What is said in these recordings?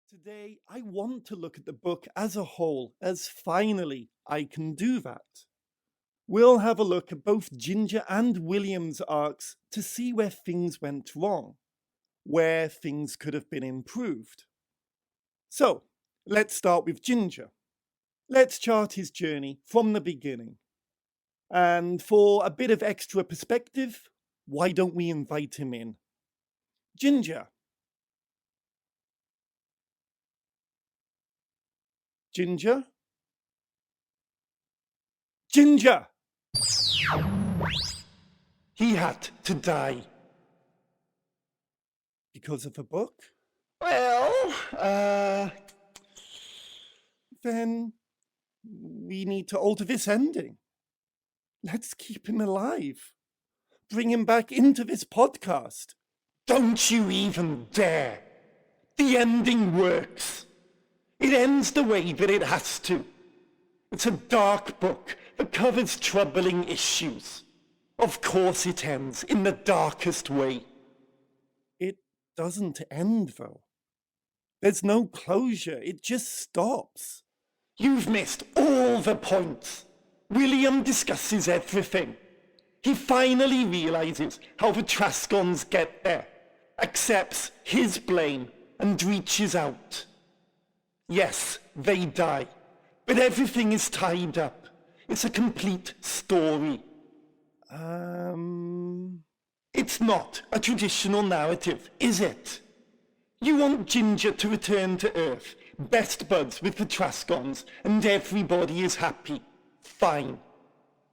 Today, I want to look at the book as a whole, as finally I can do that. We'll have a look at both Ginger and William's arcs to see where things went wrong, where things could have been improved. So, let's start with Ginger. Let's chart his journey from the beginning. And for a bit of extra perspective, why don't we invite him in? Ginger. Ginger? Ginger! He had to die. Because of a book? Well, then we need to alter this ending. Let's keep him alive. Bring him back into this podcast. Don't you even dare. The ending works. It ends the way that it has to. It's a dark book that covers troubling issues. Of course it ends in the darkest way. It doesn't end, though. There's no closure. It just stops. You've missed all the points. William discusses everything. He finally realizes how the Trascons get there, accepts his blame, and reaches out. Yes, they die, but everything is tied up. It's a complete story. It's not a traditional narrative, is it? You want Ginger to return to Earth, best buds with the Trascons, and everybody is happy. Fine.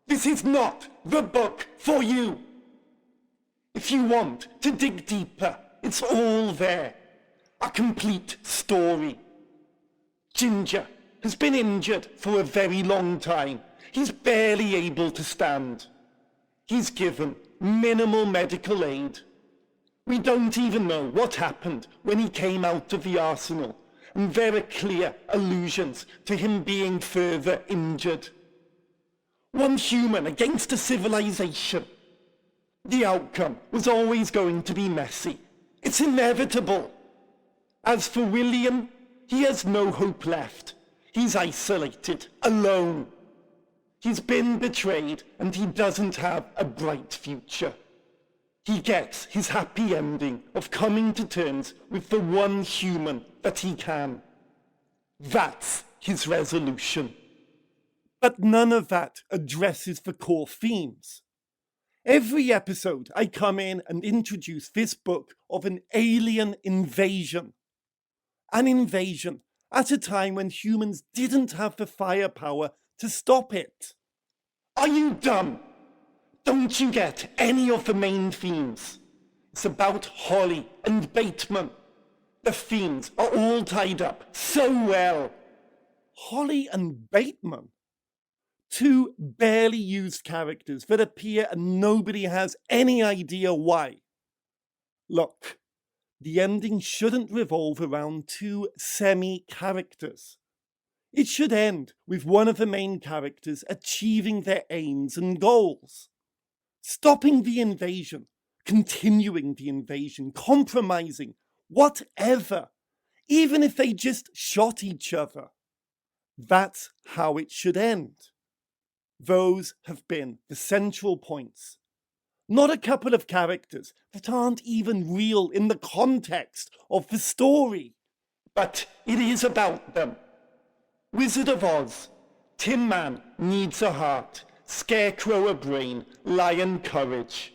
This is not the book for you. If you want to dig deeper, it's all there. A complete story. Ginger has been injured for a very long time. He's barely able to stand. He's given minimal medical aid. We don't even know what happened when he came out of the arsenal, and there are clear allusions to him being further injured. One human against a civilization. The outcome was always going to be messy. It's inevitable. As for William, he has no hope left. He's isolated, alone. He's been betrayed, and he doesn't have a bright future. He gets his happy ending of coming to terms with the one human that he can. That's his resolution. But none of that addresses the core themes. Every episode, I come in and introduce this book of an alien invasion. An invasion at a time when humans didn't have the firepower to stop it. Are you dumb? Don't you get any of the main themes? It's about Holly and Bateman. The themes are all tied up so well. Holly and Bateman? Two barely used characters that appear and nobody has any idea why. Look, the ending shouldn't revolve around two semi-characters. It should end with one of the main characters achieving their aims and goals. Stopping the invasion, continuing the invasion, compromising, whatever, even if they just shot each other. That's how it should end. Those have been the central points. Not a couple of characters that aren't even real in the context of the story. But it is about them. Wizard of Oz, Tin Man needs a heart, Scarecrow a brain, Lion courage.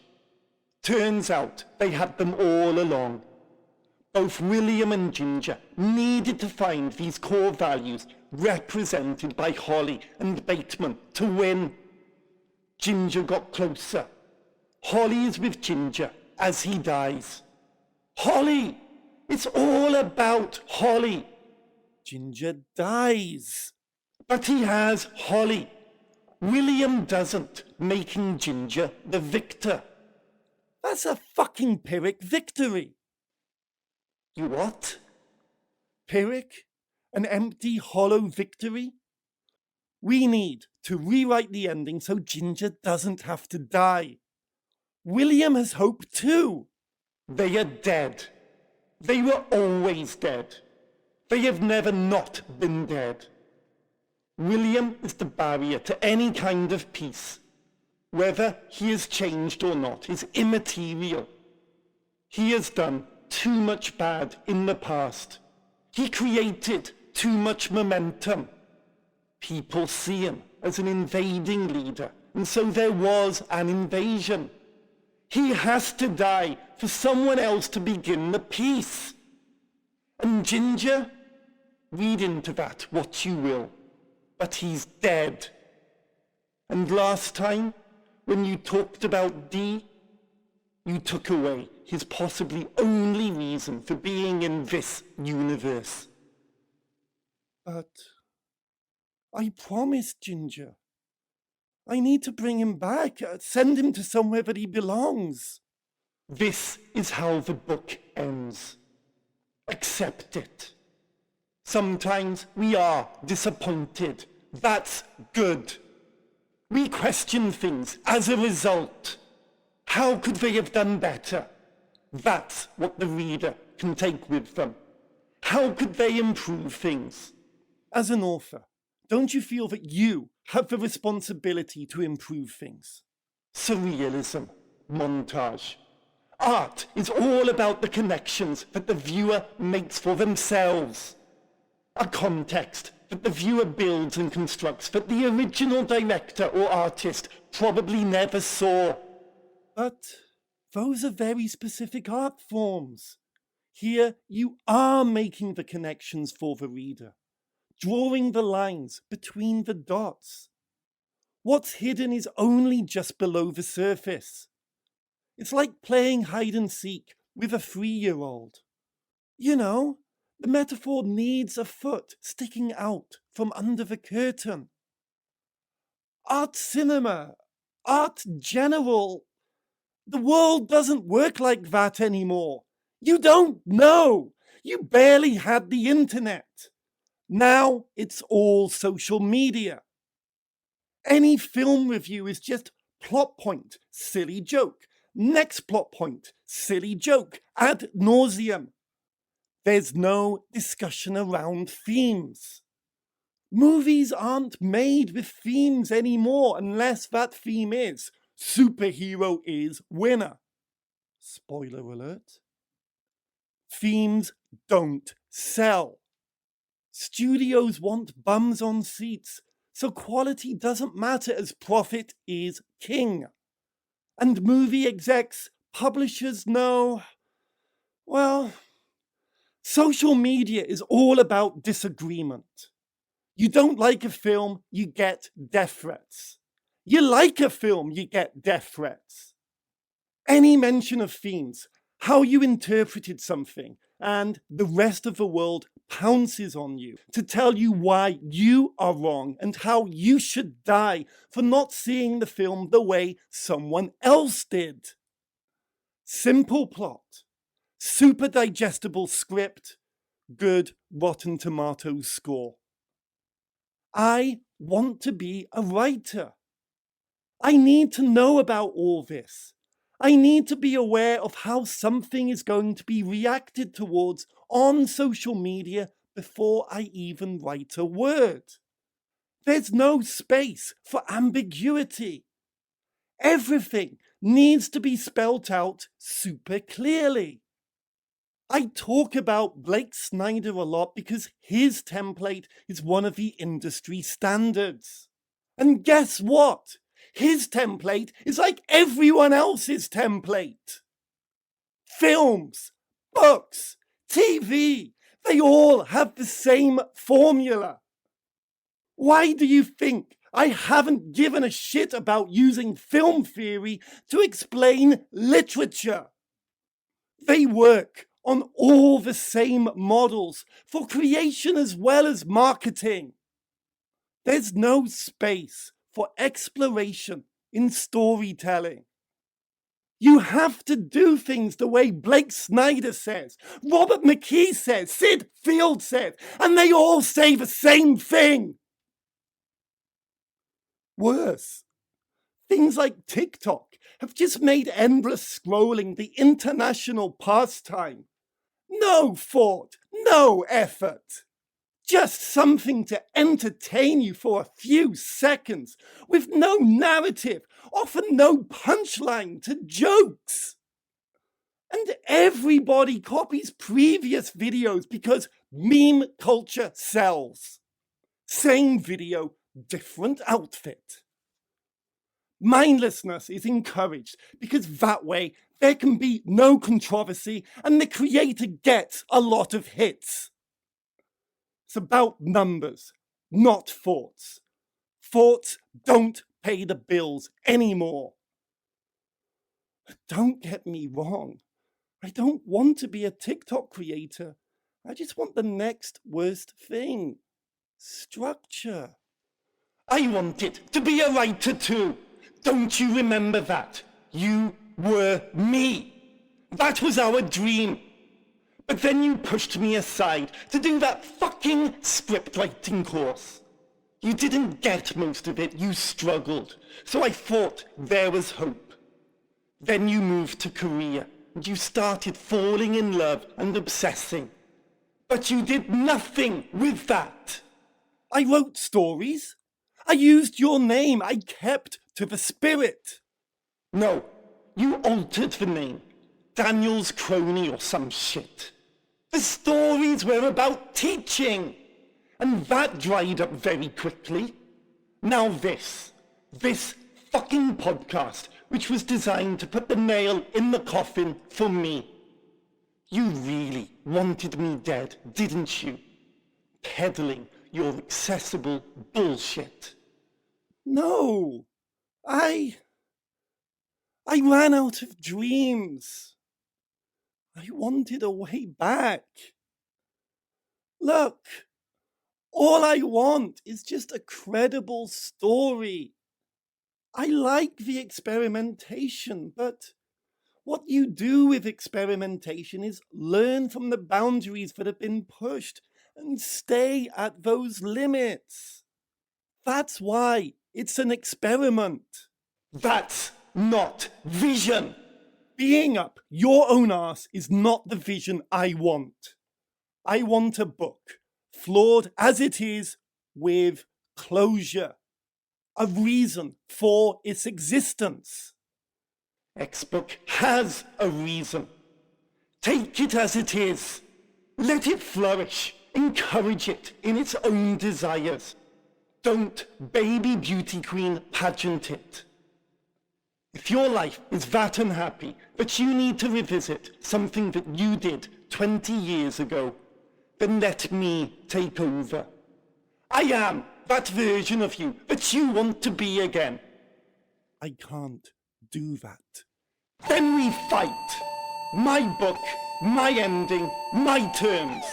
Turns out they had them all along. Both William and Ginger needed to find these core values represented by Holly and Bateman to win. Ginger got closer. Holly is with Ginger as he dies. Holly! It's all about Holly. Ginger dies. But he has Holly. William doesn't, making Ginger the victor. That's a fucking Pyrrhic victory. You what? Pyrrhic? An empty, hollow victory? We need to rewrite the ending so Ginger doesn't have to die. William has hope too. They are dead. They were always dead. They have never not been dead. William is the barrier to any kind of peace. Whether he has changed or not is immaterial. He has done too much bad in the past. He created too much momentum. People see him as an invading leader, and so there was an invasion. He has to die for someone else to begin the peace. And Ginger, read into that what you will, but he's dead. And last time, when you talked about Dee, you took away his possibly only reason for being in this universe. But I promised, Ginger. I need to bring him back, send him to somewhere that he belongs. This is how the book ends. Accept it. Sometimes we are disappointed. That's good. We question things as a result. How could they have done better? That's what the reader can take with them. How could they improve things? As an author, don't you feel that you have the responsibility to improve things? Surrealism, montage. Art is all about the connections that the viewer makes for themselves. A context that the viewer builds and constructs that the original director or artist probably never saw. But those are very specific art forms. Here you are making the connections for the reader, drawing the lines between the dots. What's hidden is only just below the surface. It's like playing hide and seek with a 3-year-old. You know, the metaphor needs a foot sticking out from under the curtain. Art cinema, art general, the world doesn't work like that anymore. You don't know. You barely had the internet. Now it's all social media. Any film review is just plot point, silly joke. Next plot point, silly joke, ad nauseum. There's no discussion around themes. Movies aren't made with themes anymore unless that theme is superhero is winner. Spoiler alert. Themes don't sell. Studios want bums on seats, so quality doesn't matter as profit is king. And movie execs, publishers know, well, social media is all about disagreement. You don't like a film, you get death threats. You like a film, you get death threats. Any mention of themes, how you interpreted something, and the rest of the world pounces on you to tell you why you are wrong and how you should die for not seeing the film the way someone else did. Simple plot, super digestible script, good Rotten Tomatoes score. I want to be a writer. I need to know about all this. I need to be aware of how something is going to be reacted towards on social media before I even write a word. There's no space for ambiguity. Everything needs to be spelt out super clearly. I talk about Blake Snyder a lot because his template is one of the industry standards. And guess what? His template is like everyone else's template. Films, books, TV, they all have the same formula. Why do you think I haven't given a shit about using film theory to explain literature? They work on all the same models for creation as well as marketing. There's no space for exploration in storytelling. You have to do things the way Blake Snyder says, Robert McKee says, Sid Field says, and they all say the same thing. Worse, things like TikTok have just made endless scrolling the international pastime. No thought, no effort. Just something to entertain you for a few seconds, with no narrative, often no punchline to jokes. And everybody copies previous videos because meme culture sells. Same video, different outfit. Mindlessness is encouraged because that way there can be no controversy and the creator gets a lot of hits. It's about numbers, not thoughts. Thoughts don't pay the bills anymore. Don't get me wrong. I don't want to be a TikTok creator. I just want the next worst thing. Structure. I wanted to be a writer too. Don't you remember that? You were me. That was our dream. But then you pushed me aside to do that fucking script writing course. You didn't get most of it, you struggled. So I thought there was hope. Then you moved to Korea and you started falling in love and obsessing. But you did nothing with that. I wrote stories. I used your name. I kept to the spirit. No, you altered the name. Daniel's crony or some shit. The stories were about teaching. And that dried up very quickly. Now this fucking podcast, which was designed to put the nail in the coffin for me. You really wanted me dead, didn't you? Peddling your accessible bullshit. No, I ran out of dreams. I wanted a way back. Look, all I want is just a credible story. I like the experimentation, but what you do with experimentation is learn from the boundaries that have been pushed and stay at those limits. That's why it's an experiment. That's not vision. Being up your own arse is not the vision I want. I want a book, flawed as it is, with closure. A reason for its existence. XBook has a reason. Take it as it is. Let it flourish. Encourage it in its own desires. Don't baby beauty queen pageant it. If your life is that unhappy that you need to revisit something that you did 20 years ago, then let me take over. I am that version of you that you want to be again. I can't do that. Then we fight. My book, my ending, my terms.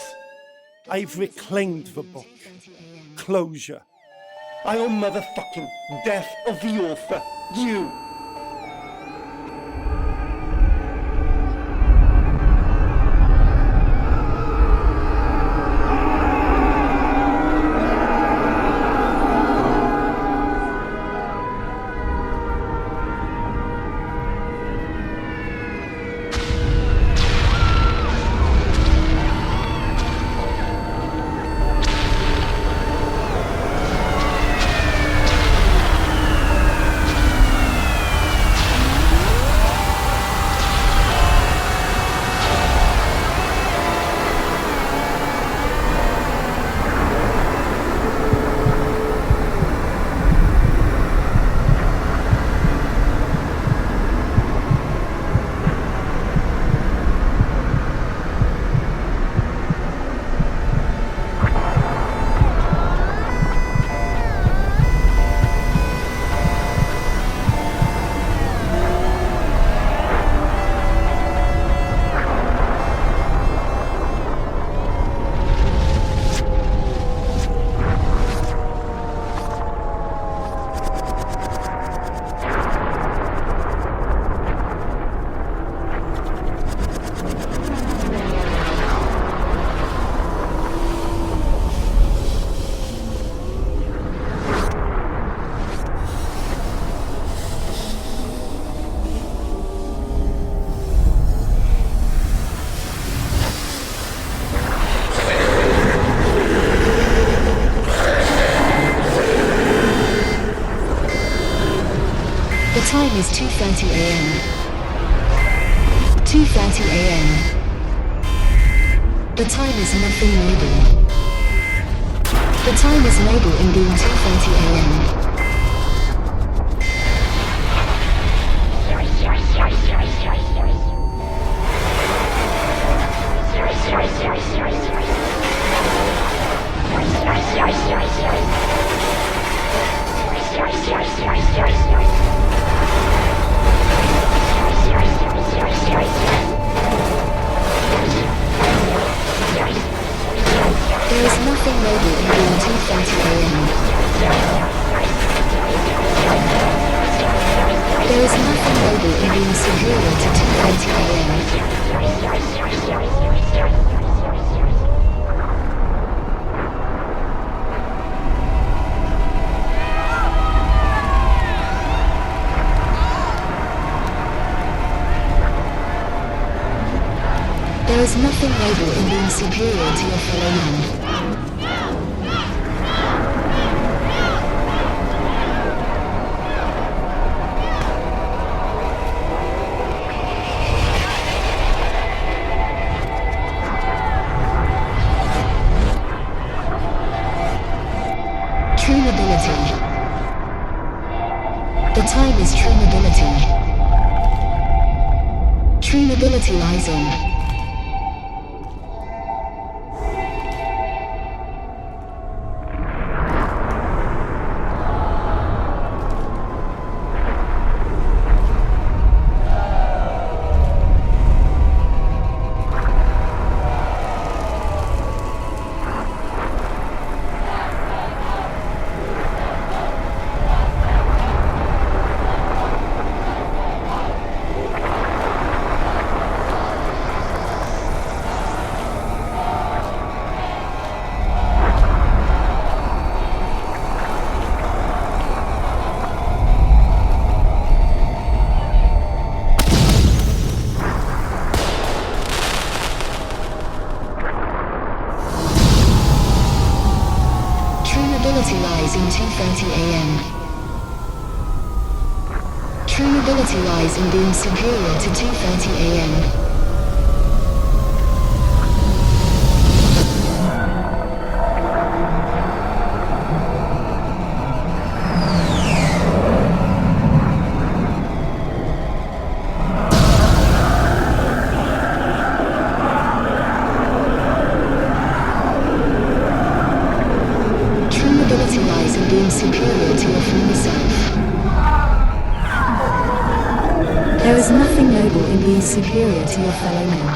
I've reclaimed the book. Closure. I'll motherfucking death of the author. You. time is 2:30 a.m. 2:30 a.m. The time is nothing noble. The time is noble in being 2:30 a.m. There is nothing noble in being 2:30 a.m. There is nothing noble in being superior to 2:30 a.m. There is nothing noble in being superior to your fellow man. True nobility. The time is true nobility. True nobility lies in lies in 2:30 a.m. True nobility lies in being superior to 2:30 a.m. Being superior to your former self. There is nothing noble in being superior to your fellow men.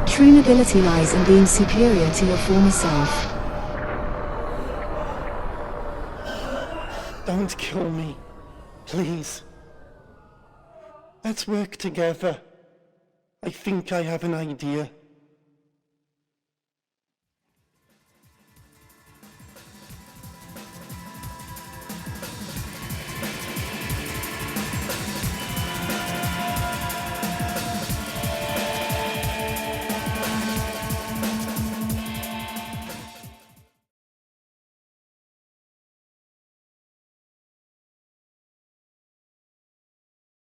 True nobility lies in being superior to your former self. Don't kill me, please. Let's work together. I think I have an idea.